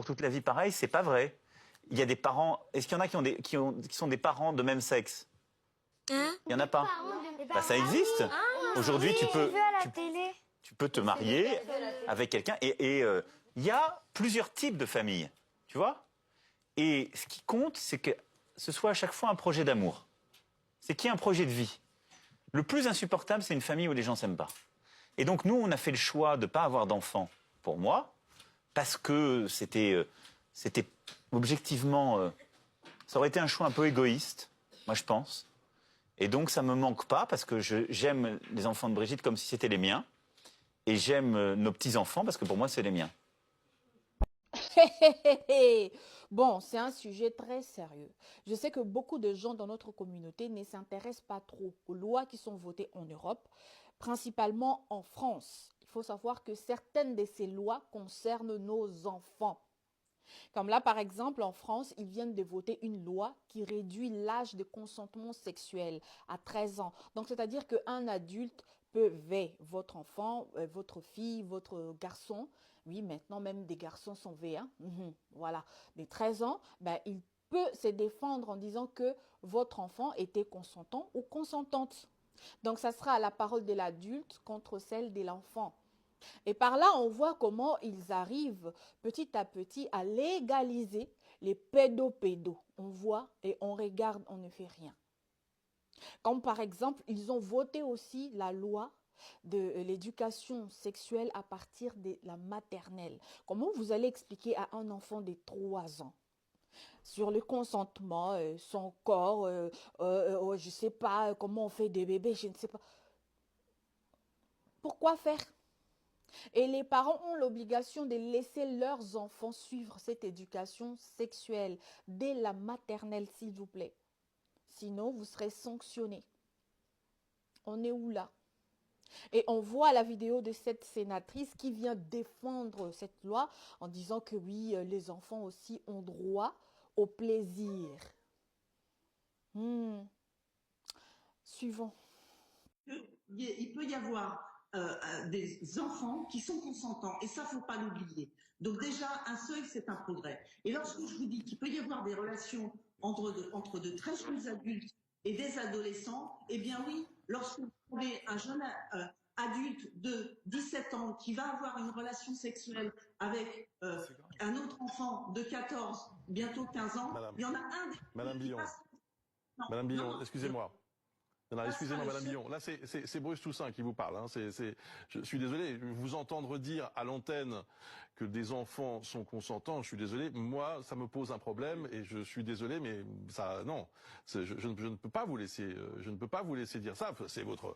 pour toute la vie pareil, c'est pas vrai. Il y a des parents. Est-ce qu'il y en a qui sont des parents de même sexe? Hein? Il y en a pas. Bah, ça existe. Aujourd'hui, tu peux te marier avec quelqu'un et il y a plusieurs types de familles, tu vois. Et ce qui compte, c'est que ce soit à chaque fois un projet d'amour. C'est qu'il y ait un projet de vie. Le plus insupportable, c'est une famille où les gens s'aiment pas. Et donc nous, on a fait le choix de ne pas avoir d'enfants pour moi, parce que c'était objectivement, ça aurait été un choix un peu égoïste, moi je pense. Et donc ça me manque pas, parce que j'aime les enfants de Brigitte comme si c'était les miens. Et j'aime nos petits-enfants, parce que pour moi, c'est les miens. Bon, c'est un sujet très sérieux. Je sais que beaucoup de gens dans notre communauté ne s'intéressent pas trop aux lois qui sont votées en Europe, principalement en France. Il faut savoir que certaines de ces lois concernent nos enfants. Comme là, par exemple, en France, ils viennent de voter une loi qui réduit l'âge de consentement sexuel à 13 ans. Donc, c'est-à-dire qu'un adulte peut veiller votre enfant, votre fille, votre garçon. Oui, maintenant, même des garçons sont V1. Voilà. Des 13 ans, ben, il peut se défendre en disant que votre enfant était consentant ou consentante. Donc, ça sera la parole de l'adulte contre celle de l'enfant. Et par là, on voit comment ils arrivent petit à petit à légaliser les pédopédos. On voit et on regarde, on ne fait rien. Comme par exemple, ils ont voté aussi la loi de l'éducation sexuelle à partir de la maternelle. Comment vous allez expliquer à un enfant de 3 ans sur le consentement, son corps, je ne sais pas comment on fait des bébés, je ne sais pas. Pourquoi faire? Et les parents ont l'obligation de laisser leurs enfants suivre cette éducation sexuelle dès la maternelle, s'il vous plaît. Sinon, vous serez sanctionnés. On est où là? Et on voit la vidéo de cette sénatrice qui vient défendre cette loi en disant que oui, les enfants aussi ont droit au plaisir. Suivant. Il peut y avoir des enfants qui sont consentants, et ça, faut pas l'oublier. Donc déjà, un seuil, c'est un progrès. Et lorsque je vous dis qu'il peut y avoir des relations entre de très jeunes adultes et des adolescents, eh bien oui, lorsque vous avez un jeune adulte de 17 ans qui va avoir une relation sexuelle avec un autre enfant de 14, bientôt 15 ans, il y en a un des Madame qui Billon, passe... Madame Billon, excusez-moi. Non, excusez-moi, Madame Billon. Là, c'est Bruce Toussaint qui vous parle. Hein. Je suis désolé. Vous entendre dire à l'antenne que des enfants sont consentants, je suis désolé. Moi, ça me pose un problème et je suis désolé, mais ça, non. Je ne peux pas vous laisser. Je ne peux pas vous laisser dire ça. C'est votre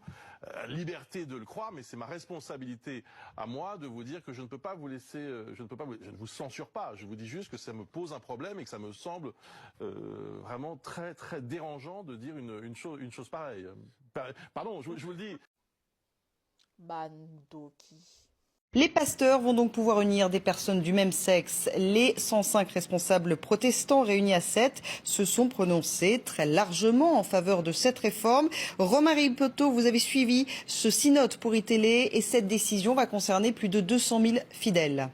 liberté de le croire, mais c'est ma responsabilité à moi de vous dire que je ne peux pas vous laisser. Je ne vous censure pas. Je vous dis juste que ça me pose un problème et que ça me semble vraiment très très dérangeant de dire une chose pareille. Pardon, je vous le dis. Bandoki. Les pasteurs vont donc pouvoir unir des personnes du même sexe. Les 105 responsables protestants réunis à 7 se sont prononcés très largement en faveur de cette réforme. Romain Ripoto, vous avez suivi ce synode pour iTélé et cette décision va concerner plus de 200 000 fidèles.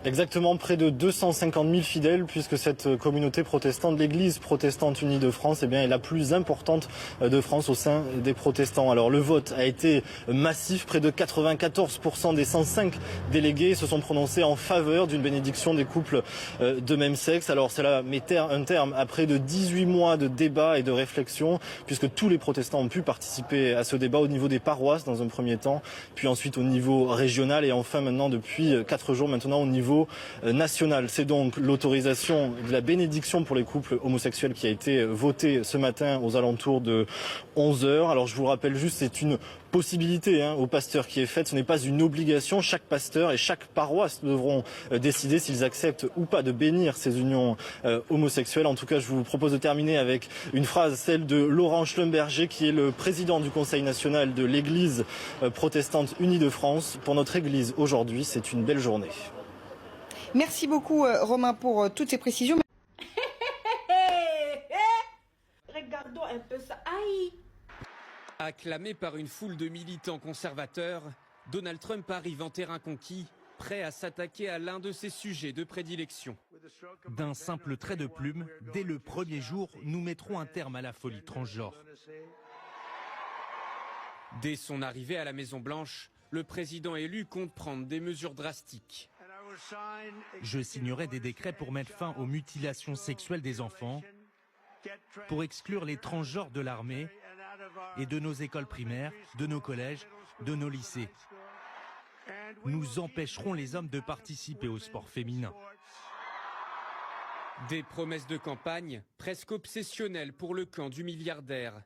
Exactement, près de 250 000 fidèles, puisque cette communauté protestante, l'Église protestante unie de France, eh bien, est la plus importante de France au sein des protestants. Alors le vote a été massif, près de 94% des 105 délégués se sont prononcés en faveur d'une bénédiction des couples de même sexe. Alors cela met un terme à près de 18 mois de débats et de réflexion, puisque tous les protestants ont pu participer à ce débat au niveau des paroisses dans un premier temps, puis ensuite au niveau régional et enfin maintenant depuis 4 jours maintenant au niveau national. C'est donc l'autorisation de la bénédiction pour les couples homosexuels qui a été votée ce matin aux alentours de 11h. Alors je vous rappelle juste, c'est une possibilité aux pasteurs qui est faite, ce n'est pas une obligation. Chaque pasteur et chaque paroisse devront décider s'ils acceptent ou pas de bénir ces unions homosexuelles. En tout cas, je vous propose de terminer avec une phrase, celle de Laurent Schlumberger, qui est le président du Conseil national de l'Église protestante unie de France. Pour notre Église aujourd'hui, c'est une belle journée. Merci beaucoup Romain pour toutes ces précisions. Regardons un peu ça. Aïe! Acclamé par une foule de militants conservateurs, Donald Trump arrive en terrain conquis, prêt à s'attaquer à l'un de ses sujets de prédilection. D'un simple trait de plume, dès le premier jour, nous mettrons un terme à la folie transgenre. Dès son arrivée à la Maison-Blanche, le président élu compte prendre des mesures drastiques. Je signerai des décrets pour mettre fin aux mutilations sexuelles des enfants, pour exclure les transgenres de l'armée et de nos écoles primaires, de nos collèges, de nos lycées. Nous empêcherons les hommes de participer au sport féminin. Des promesses de campagne presque obsessionnelles pour le camp du milliardaire.